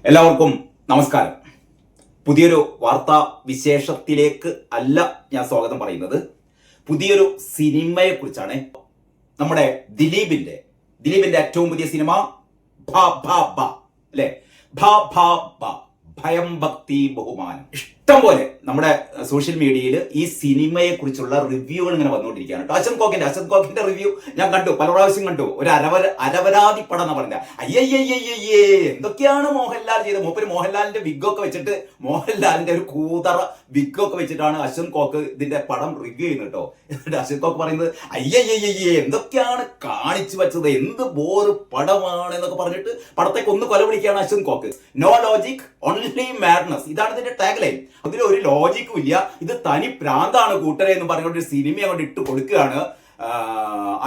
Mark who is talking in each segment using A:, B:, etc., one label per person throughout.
A: എല്ലാവർക്കും നമസ്കാരം. പുതിയൊരു വാർത്താ വിശേഷത്തിലേക്ക് അല്ല ഞാൻ സ്വാഗതം പറയുന്നത്. പുതിയൊരു സിനിമയെ കുറിച്ചാണ്. നമ്മുടെ ദിലീപിന്റെ ഏറ്റവും പുതിയ സിനിമ അല്ലേ, ഭയം ഭക്തി ബഹുമാനം. ഇഷ്ടം പോലെ നമ്മുടെ സോഷ്യൽ മീഡിയയിൽ ഈ സിനിമയെ കുറിച്ചുള്ള റിവ്യൂകൾ ഇങ്ങനെ വന്നുകൊണ്ടിരിക്കുകയാണ്. അശൻ കോക്കിന്റെ റിവ്യൂ ഞാൻ കണ്ടു, പല പ്രാവശ്യം കണ്ടു. ഒരു അരവരാതി പടം എന്ന് പറഞ്ഞ അയ്യയ്യേ എന്തൊക്കെയാണ് മോഹൻലാൽ ചെയ്തത്. മൂപ്പര് മോഹൻലാലിന്റെ വിഗൊക്കെ വെച്ചിട്ട്, മോഹൻലാലിന്റെ ഒരു കൂതറ വിഗൊക്കെ വെച്ചിട്ടാണ് അശ്വൻ കോക്ക് ഇതിന്റെ പടം റിവ്യൂ ചെയ്യുന്നത് കേട്ടോ. എന്നിട്ട് അശ്വൻ കോക്ക് പറയുന്നത് അയ്യയ്യേ എന്തൊക്കെയാണ് കാണിച്ചു വെച്ചത്, എന്ത് ബോറ് പടമാണ് എന്നൊക്കെ പറഞ്ഞിട്ട് പടത്തെ കൊന്നു കൊല വിളിക്കുകയാണ് അശ്വൻ കോക്ക്. നോ ലോജിക് ഓൺലി മാഡ്നസ്, ഇതാണ് ഇതിന്റെ ടാഗ് ലൈൻ. അതിൽ ഒരു ലോജിക്കും ഇല്ല, ഇത് തനി പ്രാന്താണ് കൂട്ടരെ എന്ന് പറഞ്ഞുകൊണ്ട് ഒരു സിനിമ അങ്ങോട്ട് ഇട്ട് കൊടുക്കുകയാണ്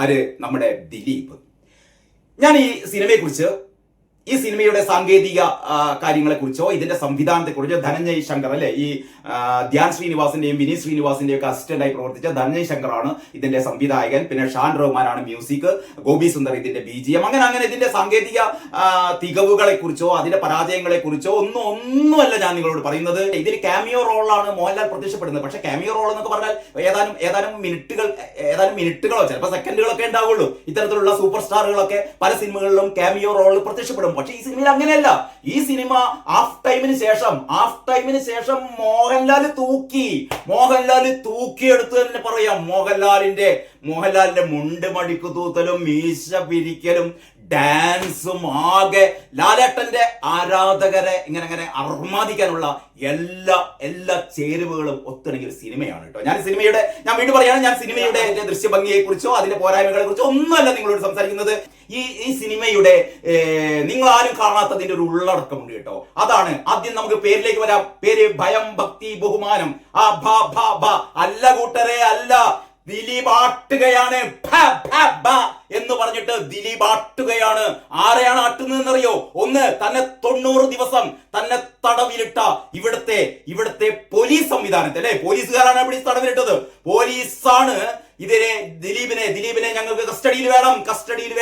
A: ആര്, നമ്മുടെ ദിലീപ്. ഞാൻ ഈ സിനിമയുടെ സാങ്കേതിക കാര്യങ്ങളെക്കുറിച്ചോ ഇതിന്റെ സംവിധാനത്തെക്കുറിച്ചോ ധനഞ്ജയ് ശങ്കർ അല്ലെ, ഈ ധ്യാൻ ശ്രീനിവാസിന്റെയും വിനീത് ശ്രീനിവാസിന്റെയും ഒക്കെ അസിസ്റ്റന്റായി പ്രവർത്തിച്ച ധനഞ്ജയ് ശങ്കറാണ് ഇതിന്റെ സംവിധായകൻ. പിന്നെ ഷാൻ റഹ്മാനാണ് മ്യൂസിക്, ഗോപി സുന്ദർ ഇതിന്റെ BGM. അങ്ങനെ ഇതിന്റെ സാങ്കേതിക തികവുകളെ കുറിച്ചോ അതിന്റെ പരാജയങ്ങളെ കുറിച്ചോ ഒന്നുമല്ല ഞാൻ നിങ്ങളോട് പറയുന്നത്. ഇതിൽ കാമിയോ റോളാണ് മോഹൻലാൽ പ്രത്യക്ഷപ്പെടുന്നത്. പക്ഷെ കാമിയോ റോൾ എന്നൊക്കെ പറഞ്ഞാൽ ഏതാനും മിനിറ്റുകളോ ചിലപ്പോൾ സെക്കൻഡുകളൊക്കെ ഉണ്ടാവുള്ളൂ. ഇത്തരത്തിലുള്ള സൂപ്പർ സ്റ്റാറുകളൊക്കെ പല സിനിമകളിലും കാമിയോ റോളിൽ പ്രത്യക്ഷപ്പെടും. പക്ഷെ ഈ സിനിമയിൽ അങ്ങനെയല്ല. ഈ സിനിമ ഹാഫ് ടൈമിന് ശേഷം മോഹൻലാൽ തൂക്കിയെടുത്ത് തന്നെ പറയാം. മോഹൻലാലിന്റെ മുണ്ട് മടിക്കു തൂത്തലും മീശ പിരിക്കലും ഡാൻസും ആകെ ലാലേട്ടന്റെ ആരാധകരെ ഇങ്ങനെ അർമാദിക്കാനുള്ള എല്ലാ ചേരുവകളും ഒത്തിണങ്ങിയ ഒരു സിനിമയാണ് കേട്ടോ. ഞാൻ വീണ്ടും പറയാണ്, ഞാൻ സിനിമയുടെ ദൃശ്യഭംഗിയെ കുറിച്ചോ അതിന്റെ പോരായ്മകളെ കുറിച്ചോ ഒന്നുമല്ല നിങ്ങളോട് സംസാരിക്കുന്നത്. ഈ സിനിമയുടെ നിങ്ങൾ ആരും കാണാത്തതിന്റെ ഒരു ഉള്ളടക്കമുണ്ട് കേട്ടോ. അതാണ് ആദ്യം നമുക്ക് പേരിലേക്ക് വരാം. പേര് ഭയം ഭക്തി ബഹുമാനം. അല്ല കൂട്ടരെ, അല്ല. ദിലീപ് ആട്ടുകയാണ് എന്ന് പറഞ്ഞിട്ട് ദിലീപ് ആട്ടുകയാണ്. ആരെയാണ് ആട്ടുന്നതെന്നറിയോ? ഒന്ന്, തന്നെ 90 ദിവസം തന്നെ തടവിലിട്ട ഇവിടുത്തെ പോലീസ് സംവിധാനത്തെ അല്ലെ, പോലീസുകാരാണ് ഇവിടെ തടവിലിട്ടത്. പോലീസാണ് ദിലീപിനെ ഞങ്ങൾക്ക് കസ്റ്റഡിയിൽ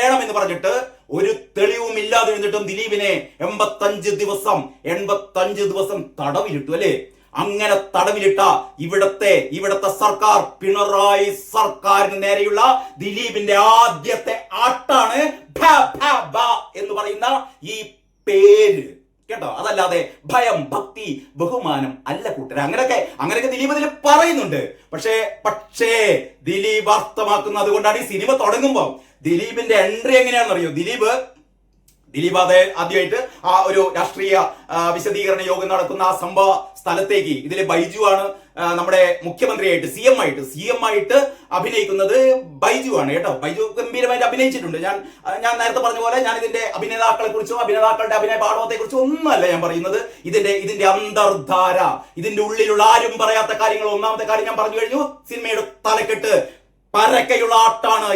A: വേണം എന്ന് പറഞ്ഞിട്ട് ഒരു തെളിവും ഇല്ലാതെ ഇരുന്നിട്ടും ദിലീപിനെ 85 ദിവസം തടവിലിട്ടു അല്ലെ. അങ്ങനെ തടവിലിട്ട ഇവിടത്തെ സർക്കാർ, പിണറായി സർക്കാരിന് നേരെയുള്ള ദിലീപിന്റെ ആദ്യത്തെ ആട്ടാണ് എന്ന് പറയുന്ന ഈ പേര് കേട്ടോ. അതല്ലാതെ ഭയം ഭക്തി ബഹുമാനം അല്ല കൂട്ടരെ. അങ്ങനെയൊക്കെ ദിലീപ് ഇതിൽ പറയുന്നുണ്ട്. പക്ഷേ ദിലീപ് അർത്ഥമാക്കുന്നത് കൊണ്ടാണ് ഈ സിനിമ തുടങ്ങുമ്പോൾ ദിലീപിന്റെ എൻട്രി എങ്ങനെയാണെന്ന് അറിയോ? ദിലീപ് ആദ്യമായിട്ട് ആ ഒരു രാഷ്ട്രീയ വിശദീകരണ യോഗം നടക്കുന്ന ആ സംഭവ സ്ഥലത്തേക്ക്, ഇതിലെ ബൈജു ആണ് നമ്മുടെ മുഖ്യമന്ത്രിയായിട്ട് CM ആയിട്ട് അഭിനയിക്കുന്നത് ബൈജു ആണ് കേട്ടോ. ബൈജു ഗംഭീരമായിട്ട് അഭിനയിച്ചിട്ടുണ്ട്. ഞാൻ നേരത്തെ പറഞ്ഞ പോലെ ഞാൻ ഇതിന്റെ അഭിനേതാക്കളെ കുറിച്ചോ അഭിനേതാക്കളുടെ അഭിനയ പാഠവത്തെ കുറിച്ചോ ഒന്നുമല്ല ഞാൻ പറയുന്നത്. ഇതിന്റെ അന്തർധാര, ഇതിന്റെ ഉള്ളിലുള്ള ആരും പറയാത്ത കാര്യങ്ങൾ. ഒന്നാമത്തെ കാര്യം ഞാൻ പറഞ്ഞു കഴിഞ്ഞു. സിനിമയുടെ തലക്കെട്ട് പരക്കയുള്ള ആട്ടാണ്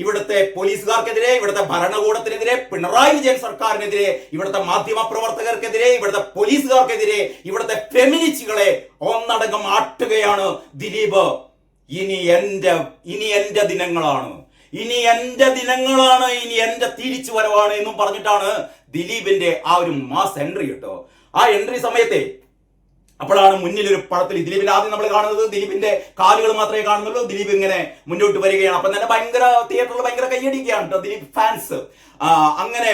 A: ഇവിടുത്തെ പോലീസുകാർക്കെതിരെ, ഇവിടുത്തെ ഭരണകൂടത്തിനെതിരെ, പിണറായി വിജയൻ സർക്കാരിനെതിരെ, ഇവിടുത്തെ മാധ്യമ പ്രവർത്തകർക്കെതിരെ, ഇവിടുത്തെ പോലീസുകാർക്കെതിരെ, ഇവിടുത്തെ ഫെമിനിസ്റ്റുകളെ ഒന്നടങ്കം ആട്ടുകയാണ് ദിലീപ്. ഇനി എന്റെ ദിനങ്ങളാണ്, ഇനി എന്റെ തിരിച്ചു വരവാണ് എന്നും പറഞ്ഞിട്ടാണ് ദിലീപിന്റെ ആ ഒരു മാസ് എൻട്രി കേട്ടോ. ആ എൻട്രി സമയത്തെ അപ്പോഴാണ് മുന്നിൽ ഒരു പടത്തിൽ ദിലീപിന്റെ ആദ്യം നമ്മൾ കാണുന്നത് ദിലീപിന്റെ കാലുകൾ മാത്രമേ കാണുന്നുള്ളൂ. ദിലീപ് ഇങ്ങനെ മുന്നോട്ട് വരികയാണ്. അപ്പം തന്നെ തിയേറ്ററിൽ ഭയങ്കര കയ്യടിക്കുകയാണ് കേട്ടോ ദിലീപ് ഫാൻസ്. അങ്ങനെ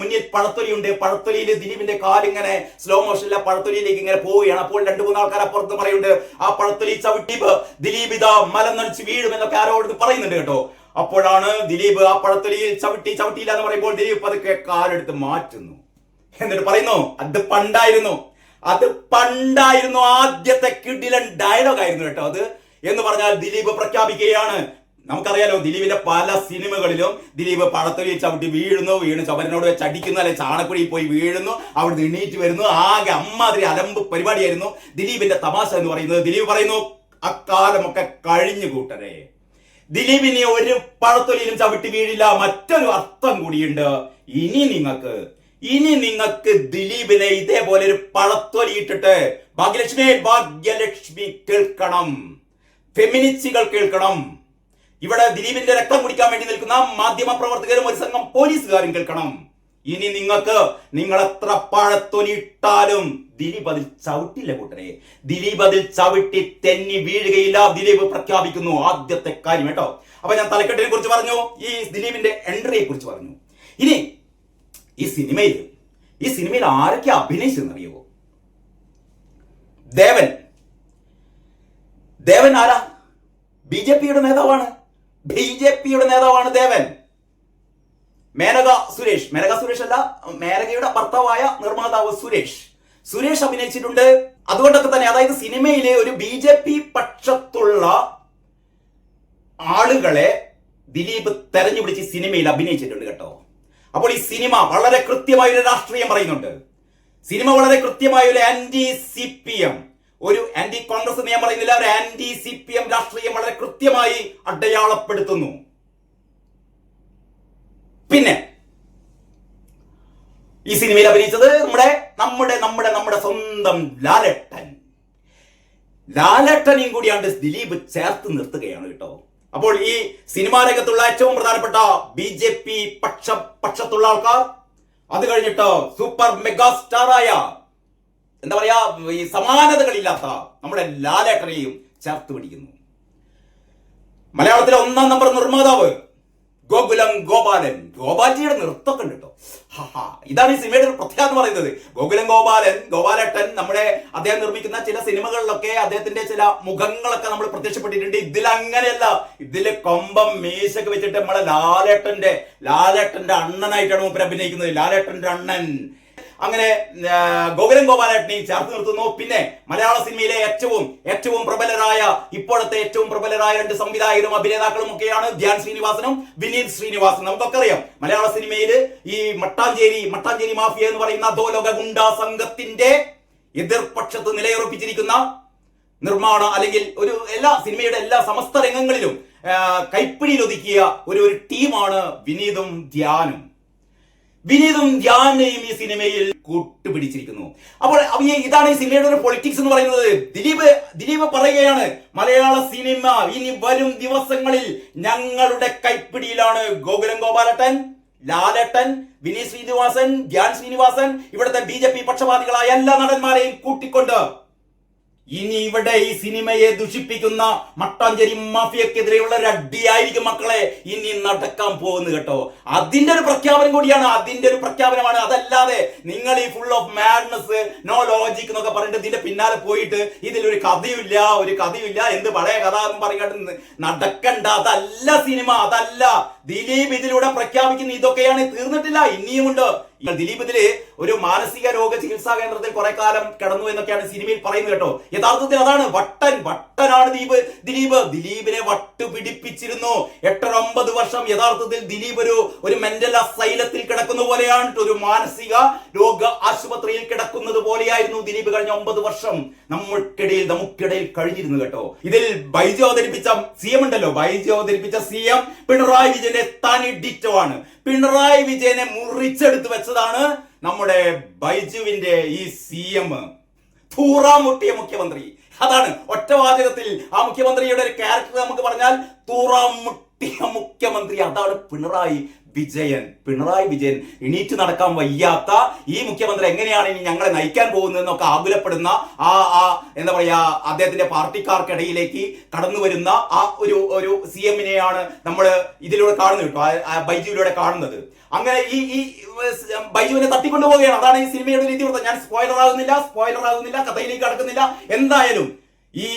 A: മുന്നിൽ പഴത്തൊലിയുണ്ട്. പഴത്തൊലിയിൽ ദിലീപിന്റെ കാലിങ്ങനെ സ്ലോ മോഷനില്ല പഴത്തൊലിയിലേക്ക് ഇങ്ങനെ പോവുകയാണ്. അപ്പോൾ 2-3 ആൾക്കാർ അപ്പുറത്ത് പറയുന്നുണ്ട്, ആ പഴത്തൊലി ചവിട്ടി ദിലീപ് ഇതാ മലന്നടിച്ച് വീഴും എന്നൊക്കെ ആരോട് പറയുന്നുണ്ട് കേട്ടോ. അപ്പോഴാണ് ദിലീപ് ആ പഴത്തൊലിയിൽ ചവിട്ടിയില്ല എന്ന് പറയുമ്പോൾ ദിലീപ് പതുക്കെ കാലെടുത്ത് മാറ്റുന്നു. എന്നിട്ട് പറയുന്നു, അത് പണ്ടായിരുന്നു ആദ്യത്തെ കിടിലൻ ഡയലോഗ് ആയിരുന്നു കേട്ടോ അത് എന്ന് പറഞ്ഞാൽ ദിലീപ് പ്രഖ്യാപിക്കുകയാണ്. നമുക്കറിയാലോ ദിലീപിന്റെ പല സിനിമകളിലും ദിലീപ് പഴത്തൊലി ചവിട്ടി വീഴുന്നു ചവരനോട് വെച്ച് അടിക്കുന്നു, അല്ലെ ചാണക്കുഴിയിൽ പോയി വീഴുന്നു, അവിടുന്ന് എണീറ്റ് വരുന്നു. ആകെ അമ്മാതിരി അലമ്പ് പരിപാടിയായിരുന്നു ദിലീപിന്റെ തമാശ എന്ന് പറയുന്നത്. ദിലീപ് പറയുന്നു, അക്കാലമൊക്കെ കഴിഞ്ഞു കൂട്ടരെ. ദിലീപിനെ ഒരു പഴത്തൊലിയിലും ചവിട്ടി വീഴില്ല. മറ്റൊരു അർത്ഥം കൂടിയുണ്ട്. ഇനി നിങ്ങൾക്ക് ദിലീപിനെ ഇതേപോലെ ഒരു പഴത്തൊലി ഇട്ടിട്ട് ഭാഗ്യലക്ഷ്മി കേൾക്കണം, ഫെമിനിസ്റ്റുകൾ കേൾക്കണം, ഇവിടെ ദിലീപിന്റെ രക്തം കുടിക്കാൻ വേണ്ടി നിൽക്കുന്ന മാധ്യമ പ്രവർത്തകരും ഒരു സംഘം പോലീസുകാരും കേൾക്കണം. ഇനി നിങ്ങൾ എത്ര പഴത്തൊലിട്ടാലും ദിലീപ് അതിൽ ചവിട്ടില്ല കൂട്ടരെ. ദിലീപ് അതിൽ ചവിട്ടി തെന്നി വീഴുകയില്ല. ദിലീപ് പ്രഖ്യാപിക്കുന്നു. ആദ്യത്തെ കാര്യം കേട്ടോ. അപ്പൊ ഞാൻ തലക്കെട്ടിനെ കുറിച്ച് പറഞ്ഞു, ഈ ദിലീപിന്റെ എൻട്രിയെ കുറിച്ച് പറഞ്ഞു. ഇനി ഈ സിനിമയിൽ ആരൊക്കെ അഭിനയിച്ചെന്നറിയുമോ? ദേവൻ ആരാ? ബി ജെ പിയുടെ നേതാവാണ് ദേവൻ. മേനക സുരേഷ് അല്ല, മേനകയുടെ ഭർത്താവായ നിർമ്മാതാവ് സുരേഷ് അഭിനയിച്ചിട്ടുണ്ട്. അതുകൊണ്ടൊക്കെ തന്നെ, അതായത് സിനിമയിലെ ഒരു ബി ജെ പി പക്ഷത്തുള്ള ആളുകളെ ദിലീപ് തെരഞ്ഞുപിടിച്ച് സിനിമയിൽ അഭിനയിച്ചിട്ടുണ്ട് കേട്ടോ. അപ്പോൾ ഈ സിനിമ വളരെ കൃത്യമായ ഒരു രാഷ്ട്രീയം പറയുന്നുണ്ട്. സിനിമ വളരെ കൃത്യമായ ഒരു ആന്റി CPM, ഒരു ആന്റി കോൺഗ്രസ് എന്ന് ഞാൻ പറയുന്നില്ല, ഒരു ആന്റി CPM രാഷ്ട്രീയം വളരെ കൃത്യമായി അടയാളപ്പെടുത്തുന്നു. പിന്നെ ഈ സിനിമയിൽ അഭിനയിച്ചത് നമ്മുടെ സ്വന്തം ലാലേട്ടനെയും കൂടിയാണ് ദിലീപ് ചേർത്ത് നിർത്തുകയാണ് കേട്ടോ. അപ്പോൾ ഈ സിനിമാ രംഗത്തുള്ള ഏറ്റവും പ്രധാനപ്പെട്ട BJP പക്ഷത്തുള്ള ആൾക്കാർ, അത് കഴിഞ്ഞിട്ട് സൂപ്പർ മെഗാ സ്റ്റാറായ, എന്താ പറയാ, ഈ സമാനതകളില്ലാത്ത നമ്മുടെ ലാലേട്ടനെയും ചേർത്ത് പിടിക്കുന്നു. മലയാളത്തിലെ 1-ാം നമ്പർ നിർമ്മാതാവ് ഗോപാൽജിയുടെ നൃത്തമൊക്കെ ഉണ്ട് കേട്ടോ. ഇതാണ് ഈ സിനിമയുടെ ഒരു പ്രത്യേകത എന്ന് പറയുന്നത്. ഗോപാലേട്ടൻ അദ്ദേഹം നിർമ്മിക്കുന്ന ചില സിനിമകളിലൊക്കെ അദ്ദേഹത്തിന്റെ ചില മുഖങ്ങളൊക്കെ നമ്മൾ പ്രത്യക്ഷപ്പെട്ടിട്ടുണ്ട്. ഇതിൽ അങ്ങനെയല്ല. ഇതില് കൊമ്പം മീശൊക്കെ വെച്ചിട്ട് നമ്മളെ ലാലേട്ടന്റെ അണ്ണനായിട്ടാണ് മൂപ്പര് അഭിനയിക്കുന്നത്. ലാലേട്ടന്റെ അണ്ണൻ. അങ്ങനെ ഗോപാലേട്ടനെയും ചേർത്ത് നിർത്തുന്നു. പിന്നെ മലയാള സിനിമയിലെ ഇപ്പോഴത്തെ ഏറ്റവും പ്രബലരായ 2 സംവിധായകരും അഭിനേതാക്കളും ഒക്കെയാണ് ധ്യാൻ ശ്രീനിവാസനും വിനീത് ശ്രീനിവാസനും. നമുക്കൊക്കെ അറിയാം, മലയാള സിനിമയിൽ ഈ മട്ടാഞ്ചേരി മാഫിയ എന്ന് പറയുന്ന അധോലോക ഗുണ്ടാ സംഘത്തിന്റെ എതിർപക്ഷത്ത് നിലയുറപ്പിച്ചിരിക്കുന്ന നിർമ്മാണ അല്ലെങ്കിൽ എല്ലാ സിനിമയുടെ എല്ലാ സമസ്ത രംഗങ്ങളിലും കൈപ്പിടിയിൽ ഒതുക്കിയ ഒരു ടീമാണ് വിനീതും ധ്യാനെയും ഈ സിനിമയിൽ കൂട്ടുപിടിച്ചിരിക്കുന്നു. അപ്പോൾ ഇതാണ് ഈ സിനിമയുടെ ഒരു പൊളിറ്റിക്സ് എന്ന് പറയുന്നത്. ദിലീപ് പറയുകയാണ്, മലയാള സിനിമ ഇനി വരും ദിവസങ്ങളിൽ ഞങ്ങളുടെ കൈപ്പിടിയിലാണ്. ഗോപാലേട്ടൻ, ലാലേട്ടൻ, വിനീത് ശ്രീനിവാസൻ, ധ്യാൻ ശ്രീനിവാസൻ, ഇവിടുത്തെ BJP പക്ഷപാതികളായ എല്ലാ നടന്മാരെയും കൂട്ടിക്കൊണ്ട് ഇനി ഇവിടെ ഈ സിനിമയെ ദുഷിപ്പിക്കുന്ന മട്ടാഞ്ചേരി മാഫിയക്കെതിരെയുള്ള ഒരു അടിയായിരിക്കും മക്കളെ ഇനി നടക്കാൻ പോകുന്നു കേട്ടോ. അതിന്റെ ഒരു പ്രഖ്യാപനം കൂടിയാണ്, പ്രഖ്യാപനമാണ്. അതല്ലാതെ നിങ്ങൾ ഈ full of madness, no logic എന്നൊക്കെ പറഞ്ഞിട്ട് ഇതിന്റെ പിന്നാലെ പോയിട്ട് ഇതിലൊരു കഥയില്ല എന്ത് പഴയ കഥ എന്ന് പറഞ്ഞിട്ട് നടക്കണ്ട. അതല്ല സിനിമ, അതല്ല. ദിലീപ് ഇതിലൂടെ പ്രഖ്യാപിക്കുന്ന ഇതൊക്കെയാണ്, തീർന്നിട്ടില്ല, ഇനിയുമുണ്ട്. ദിലീപ് ഇതില് ഒരു മാനസിക രോഗ ചികിത്സാ കേന്ദ്രത്തിൽ കുറെ കാലം കിടന്നു എന്നൊക്കെയാണ് സിനിമയിൽ പറയുന്നത് കേട്ടോ. യഥാർത്ഥത്തിൽ അതാണ് വട്ടനാണ് ദിലീപിനെ വട്ടു പിടിപ്പിച്ചിരുന്നു. 8-9 വർഷം യഥാർത്ഥത്തിൽ ദിലീപ് ഒരു മെന്റൽ അസൈലത്തിൽ കിടക്കുന്ന പോലെയാണ്, ഒരു മാനസിക രോഗ ആശുപത്രിയിൽ കിടക്കുന്നത് പോലെയായിരുന്നു ദിലീപ് കഴിഞ്ഞ 9 വർഷം നമുക്കിടയിൽ കഴിഞ്ഞിരുന്നു കേട്ടോ. ഇതിൽ ബൈജു അവതരിപ്പിച്ച CM പിണറായി വിജയന്റെ തനി ഡിറ്റോ ആണ്. പിണറായി വിജയനെ മുറിച്ചെടുത്ത് വെച്ചതാണ് നമ്മുടെ ബൈജുവിന്റെ ഈ CM. തൂറാമുട്ടിയ മുഖ്യമന്ത്രി. അതാണ് ഒറ്റവാചകത്തിൽ ആ മുഖ്യമന്ത്രിയുടെ ഒരു ക്യാരക്ടർ നമുക്ക് പറഞ്ഞാൽ തൂറാമുട്ടിയ മുഖ്യമന്ത്രി. അതാണ് പിണറായി വിജയൻ. എണീറ്റ് നടക്കാൻ വയ്യാത്ത ഈ മുഖ്യമന്ത്രി എങ്ങനെയാണ് ഇനി ഞങ്ങളെ നയിക്കാൻ പോകുന്നതെന്നൊക്കെ ആകുലപ്പെടുന്ന എന്താ പറയാ, അദ്ദേഹത്തിന്റെ പാർട്ടിക്കാർക്കിടയിലേക്ക് കടന്നു വരുന്ന ആ ഒരു CM-നെയാണ് നമ്മൾ ഇതിലൂടെ കാണുന്നത് കേട്ടോ, ബൈജുവിലൂടെ കാണുന്നത്. അങ്ങനെ ഈ ബൈജുവിനെ തട്ടിക്കൊണ്ടുപോവുകയാണ്. അതാണ് ഈ സിനിമയുടെ രീതി. ഞാൻ സ്പോയിലർ ആകുന്നില്ല, കഥയിലേക്ക് കടക്കുന്നില്ല. എന്തായാലും ഈ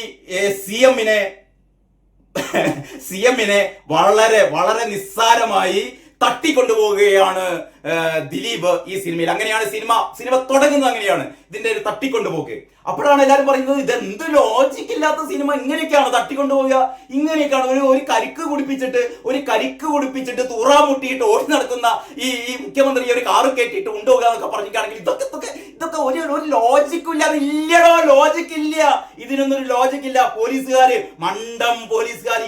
A: CM-നെ വളരെ നിസ്സാരമായി തട്ടിക്കൊണ്ടുപോവുകയാണ് ദിലീപ് ഈ സിനിമയിൽ. അങ്ങനെയാണ് സിനിമ തുടങ്ങുന്നത്. അങ്ങനെയാണ് ഇതിന്റെ ഒരു തട്ടിക്കൊണ്ടുപോക്ക്. അപ്പോഴാണ് എല്ലാവരും പറയുന്നത്, ഇതെന്ത് ലോജിക് ഇല്ലാത്ത സിനിമ, ഇങ്ങനെയൊക്കെയാണ് തട്ടിക്കൊണ്ടുപോവുക, ഇങ്ങനെയൊക്കെയാണ് ഒരു കരിക്ക് കുടിപ്പിച്ചിട്ട് തൂറാമുട്ടിയിട്ട് ഓടി നടക്കുന്ന ഈ മുഖ്യമന്ത്രി ഒരു കാറ് കയറ്റിയിട്ട് കൊണ്ടുപോകുക എന്നൊക്കെ പറഞ്ഞിട്ടാണെങ്കിൽ ഇതൊക്കെ ഒരു ലോജിക്കും ഇല്ല. ഇല്ലടോ, ലോജിക് ഇല്ല, ഇതിനൊന്നും ഒരു ലോജിക് ഇല്ല. പോലീസുകാർ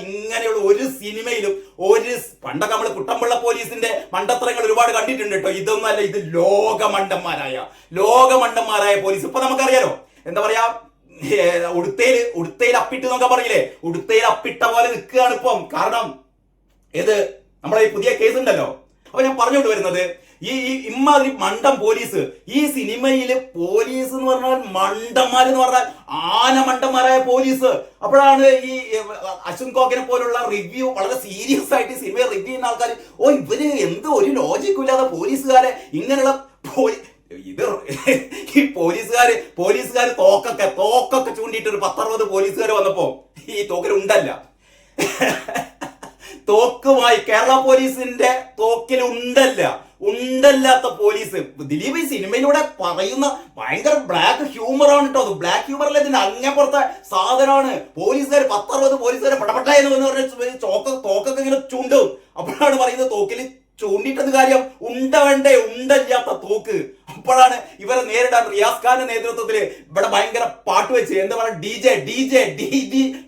A: ഇങ്ങനെയുള്ള ഒരു സിനിമയിലും പണ്ടൊക്കെ നമ്മൾ കുട്ടമ്പിള്ള പോലീസിന്റെ മണ്ടത്തരങ്ങൾ ഒരുപാട് കണ്ടിട്ടുണ്ട് കേട്ടോ. ഇതൊന്നും അല്ല, ഇത് ലോകമണ്ടന്മാരായ പോലീസ്. ഇപ്പൊ നമുക്കറിയാലോ, എന്താ പറയാ, ഉടുത്തയിൽ അപ്പിട്ട് എന്നൊക്കെ പറയില്ലേ, ഉടുത്തയിൽ അപ്പിട്ട പോലെ നിൽക്കുകയാണ് ഇപ്പം. കാരണം ഇത് നമ്മളെ പുതിയ കേസ് ഉണ്ടല്ലോ. അപ്പൊ ഞാൻ പറഞ്ഞുകൊണ്ട് വരുന്നത്, ഇമ്മാതിരി മണ്ടം പോലീസ്. ഈ സിനിമയില് പോലീസ് എന്ന് പറഞ്ഞാൽ മണ്ടന്മാരെന്ന് പറഞ്ഞാൽ ആന മണ്ടന്മാരായ പോലീസ്. അപ്പോഴാണ് ഈ അശ്വിൻ കോക്കിനെ പോലുള്ള റിവ്യൂ വളരെ സീരിയസ് ആയിട്ട് സിനിമയെ റിവ്യൂ ചെയ്യുന്ന ആൾക്കാർ, ഓ ഇവര് എന്ത് ഒരു ലോജിക്കും ഇല്ലാതെ പോലീസുകാരെ ഇങ്ങനെയുള്ള ഇത് ഈ പോലീസുകാര് തോക്കൊക്കെ ചൂണ്ടിയിട്ട് ഒരു 10-60 പോലീസുകാർ വന്നപ്പോ ഈ തോക്കിലുണ്ടല്ല തോക്കുമായി കേരള പോലീസിന്റെ തോക്കിൽ ഉണ്ടല്ലാത്ത പോലീസ്. ദിലീപ് ഈ സിനിമയിലൂടെ പറയുന്ന ഭയങ്കര ബ്ലാക്ക് ഹ്യൂമർ ആണ് കേട്ടോ. അത് ബ്ലാക്ക് ഹ്യൂമർ അല്ല, ഇതിന്റെ അങ്ങപ്പുറത്തെ സാധനമാണ്. പോലീസുകാർ 10-60 പോലീസുകാരെ പടപെട്ടായെന്ന് പറഞ്ഞ തോക്കൊക്കെ ഇങ്ങനെ ചൂണ്ടും. അപ്പോഴാണ് പറയുന്നത് തോക്കിൽ ചൂണ്ടിട്ടത് കാര്യം ഉണ്ടല്ലാത്ത തോക്ക്. അപ്പോഴാണ് ഇവരെ നേരിടാൻ റിയാസ് ഖാന്റെ നേതൃത്വത്തിൽ ഇവിടെ ഭയങ്കര പാട്ട് വെച്ച് എന്താ പറയുക,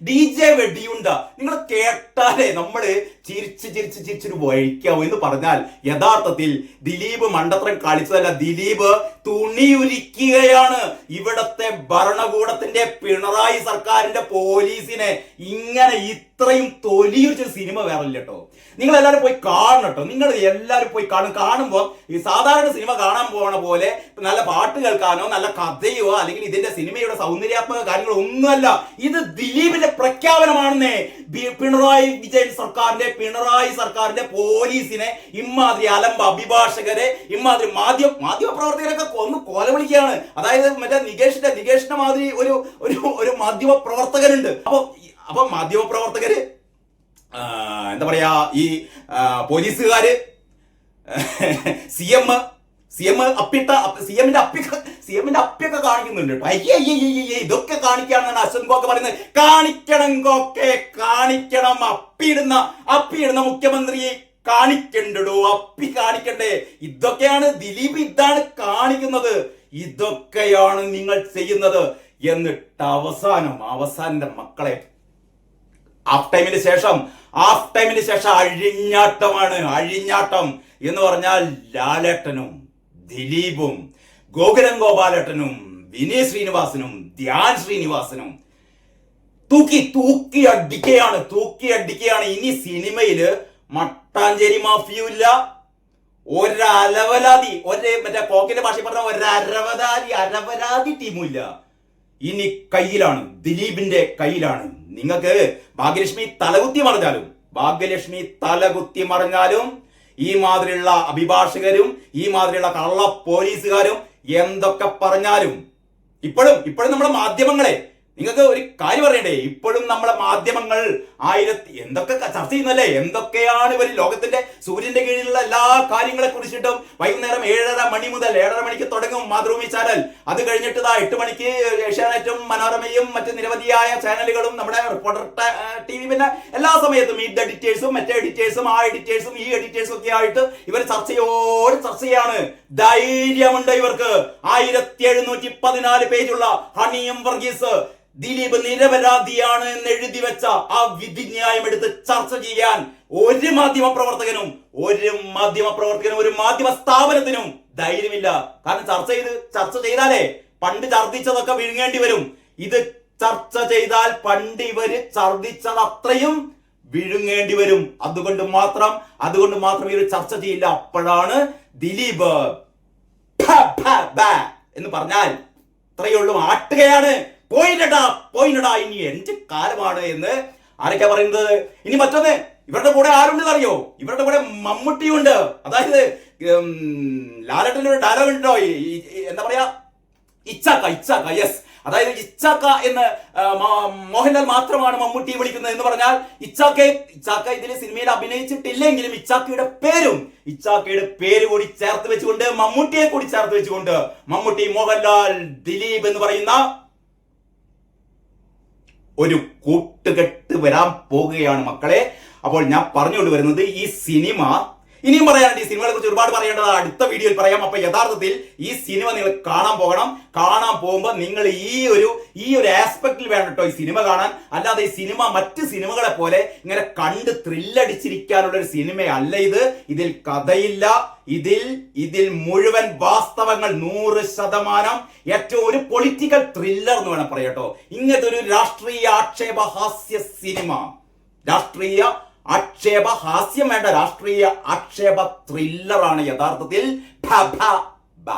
A: ഡി ജെ വെടിയുണ്ട. നിങ്ങൾ കേട്ടാലേ നമ്മള് ചിരിച്ചിട്ട് വഴിക്കാവൂ എന്ന് പറഞ്ഞാൽ യഥാർത്ഥത്തിൽ ദിലീപ് മണ്ടത്തരം കളിച്ചതല്ല, ദിലീപ് തുണിയുരിക്കുകയാണ്. ഇവിടത്തെ ഭരണകൂടത്തിന്റെ പിണറായി സർക്കാരിന്റെ പോലീസിനെ ഇങ്ങനെ ഇത്രയും തൊലിയൊരു സിനിമ വേറെ ഇല്ല കേട്ടോ. നിങ്ങൾ എല്ലാവരും പോയി കാണണം കേട്ടോ. നിങ്ങൾ എല്ലാവരും പോയി കാണുമ്പോൾ ഈ സാധാരണ സിനിമ കാണാൻ പോകണ പോലെ നല്ല പാട്ട് കേൾക്കാനോ നല്ല കഥയോ അല്ലെങ്കിൽ ഇതിന്റെ സിനിമയുടെ സൗന്ദര്യാത്മക കാര്യങ്ങളോ ഒന്നുമല്ല. ഇത് ദിലീപിന്റെ പ്രഖ്യാപനമാണെന്നേ. പിണറായി സർക്കാരിന്റെ പോലീസിനെ ഇമാതിരി അലമ്പ അഭിഭാഷകരെ ഇമാതിരി മാധ്യമ പ്രവർത്തകരൊക്കെ കൊന്ന് കൊല വിളിക്കുകയാണ്. അതായത് മറ്റേ നികേഷിന്റെ മാതിരി ഒരു മാധ്യമ പ്രവർത്തകരുണ്ട്. അപ്പൊ മാധ്യമ പ്രവർത്തകര് എന്താ പറയാ, ഈ പോലീസുകാര് സിഎമ്മിന്റെ അപ്പിയൊക്കെ കാണിക്കുന്നുണ്ട് കേട്ടോ. ഇതൊക്കെ കാണിക്കാണെന്നാണ് അശ്വൻ കോക്ക് പറയുന്നത്. കാണിക്കണം. അപ്പിയിടുന്ന മുഖ്യമന്ത്രിയെ കാണിക്കണ്ടോ, അപ്പി കാണിക്കണ്ടേ? ഇതൊക്കെയാണ് ദിലീപ്, ഇതാണ് കാണിക്കുന്നത്, ഇതൊക്കെയാണ് നിങ്ങൾ ചെയ്യുന്നത്. എന്നിട്ട് അവസാനം മക്കളെ ഹാഫ് ടൈമിന് ശേഷം അഴിഞ്ഞാട്ടം എന്ന് പറഞ്ഞാൽ ലാലേട്ടനും ദിലീപും ഗോകുലം ഗോപാലേട്ടനും വിനീത് ശ്രീനിവാസനും ധ്യാൻ ശ്രീനിവാസനും തൂക്കി അടിക്കുകയാണ്. ഇനി സിനിമയില് മട്ടാഞ്ചേരി മാഫിയുമില്ല, ഒരലവലാതി മറ്റേ പോക്കിന്റെ ഭാഷ പറഞ്ഞ അരവലാതി ടീമുമില്ല. ഇനി ദിലീപിന്റെ കയ്യിലാണ്. നിങ്ങൾക്ക് ഭാഗ്യലക്ഷ്മി തലകുത്തി മറിഞ്ഞാലും ഈ മാതിരിയുള്ള അഭിഭാഷകരും ഈ മാതിരിയുള്ള കള്ള പോലീസുകാരും എന്തൊക്കെ പറഞ്ഞാലും ഇപ്പോഴും നമ്മുടെ മാധ്യമങ്ങളെ നിങ്ങൾക്ക് ഒരു കാര്യം പറയണ്ടേ, ഇപ്പോഴും നമ്മളെ മാധ്യമങ്ങൾ എന്തൊക്കെ ചർച്ച ചെയ്യുന്നല്ലേ, എന്തൊക്കെയാണ് ഇവർ ലോകത്തിന്റെ സൂര്യന്റെ കീഴിലുള്ള എല്ലാ കാര്യങ്ങളെ കുറിച്ചിട്ടും വൈകുന്നേരം 7:30 മണി മുതൽ 7:30 മണിക്ക് തുടങ്ങും മാതൃഭൂമി ചാനൽ. അത് കഴിഞ്ഞിട്ട് 8 മണിക്ക് ഏഷ്യാനെറ്റും മനോരമയും മറ്റ് നിരവധിയായ ചാനലുകളും നമ്മുടെ റിപ്പോർട്ടർ TV പിന്നെ എല്ലാ സമയത്തും ഈ എഡിറ്റേഴ്സും മറ്റേ എഡിറ്റേഴ്സും ആ എഡിറ്റേഴ്സും ഈ എഡിറ്റേഴ്സും ഒക്കെ ആയിട്ട് ഇവർ ചർച്ചയാണ്. ധൈര്യമുണ്ട് ഇവർക്ക്. 1714 പേജുള്ള ഹണിയും വർഗീസ് ദിലീപ് നിരപരാധിയാണ് എന്ന് എഴുതി വെച്ച ആ വിധിന്യായം എടുത്ത് ചർച്ച ചെയ്യാൻ ഒരു മാധ്യമ പ്രവർത്തകനും ഒരു മാധ്യമ സ്ഥാപനത്തിനും ധൈര്യമില്ല. കാരണം ചർച്ച ചെയ്താലേ പണ്ട് ഛർദിച്ചതൊക്കെ വിഴുങ്ങേണ്ടി വരും. ഇത് ചർച്ച ചെയ്താൽ പണ്ട് ഇവര് ഛർദിച്ചത് അത്രയും വിഴുങ്ങേണ്ടി വരും. അതുകൊണ്ട് മാത്രം ഇവർ ചർച്ച ചെയ്യില്ല. അപ്പോഴാണ് ദിലീപ് എന്ന് പറഞ്ഞാൽ ഇത്രയേ ഉള്ളൂ, ആട്ടുകയാണ്. പോയില്ലടാ ഇനി എന്റെ കാലമാണ് എന്ന് ആരൊക്കെ പറയുന്നത്. ഇനി മറ്റൊന്ന്, ഇവരുടെ കൂടെ ആരുണ്ടെന്ന് അറിയോ? ഇവരുടെ കൂടെ മമ്മൂട്ടിയുണ്ട്. അതായത് ലാലേട്ടൻ്റെ ഒരു ഡയലോഗ് ഉണ്ടോ, എന്താ പറയാ, ഇച്ചാക്ക യെസ്. അതായത് ഇച്ചാക്ക എന്ന് മോഹൻലാൽ മാത്രമാണ് മമ്മൂട്ടിയെ വിളിക്കുന്നത് എന്ന് പറഞ്ഞാൽ ഇച്ചാക്ക ഇതിൽ സിനിമയിൽ അഭിനയിച്ചിട്ടില്ലെങ്കിലും ഇച്ചാക്കയുടെ പേര് കൂടി ചേർത്ത് വെച്ചുകൊണ്ട് മമ്മൂട്ടിയെ കൂടി ചേർത്ത് വെച്ചുകൊണ്ട് മമ്മൂട്ടി, മോഹൻലാൽ, ദിലീപ് എന്ന് പറയുന്ന ഒരു കൂട്ടുകെട്ട് വരാൻ പോകുകയാണ് മക്കളെ. അപ്പോൾ ഞാൻ പറഞ്ഞുകൊണ്ട് വരുന്നത്, ഈ സിനിമ ഇനിയും പറയാനുണ്ട്. ഈ സിനിമകളെ കുറിച്ച് ഒരുപാട് പറയേണ്ടത് അടുത്ത വീഡിയോയിൽ പറയാം. അപ്പൊ യഥാർത്ഥത്തിൽ ഈ സിനിമ നിങ്ങൾ കാണാൻ പോകണം. കാണാൻ പോകുമ്പോൾ നിങ്ങൾ ഈ ഒരു ആസ്പെക്റ്റിൽ വേണം കേട്ടോ ഈ സിനിമ കാണാൻ. അല്ലാതെ ഈ സിനിമ മറ്റ് സിനിമകളെ പോലെ ഇങ്ങനെ കണ്ട് ത്രില്ലടിച്ചിരിക്കാനുള്ള ഒരു സിനിമയല്ല ഇത്. ഇതിൽ കഥയില്ല. ഇതിൽ മുഴുവൻ വാസ്തവങ്ങൾ 100%. ഏറ്റവും ഒരു പൊളിറ്റിക്കൽ ത്രില്ലർ എന്ന് വേണം പറയട്ടോ. ഇങ്ങനത്തെ ഒരു രാഷ്ട്രീയ ആക്ഷേപഹാസ്യ സിനിമ, രാഷ്ട്രീയ ആക്ഷേപ ഹാസ്യം വേണ്ട, രാഷ്ട്രീയ ആക്ഷേപ ത്രില്ലറാണ് യഥാർത്ഥത്തിൽ ഭ ഭ ഭ.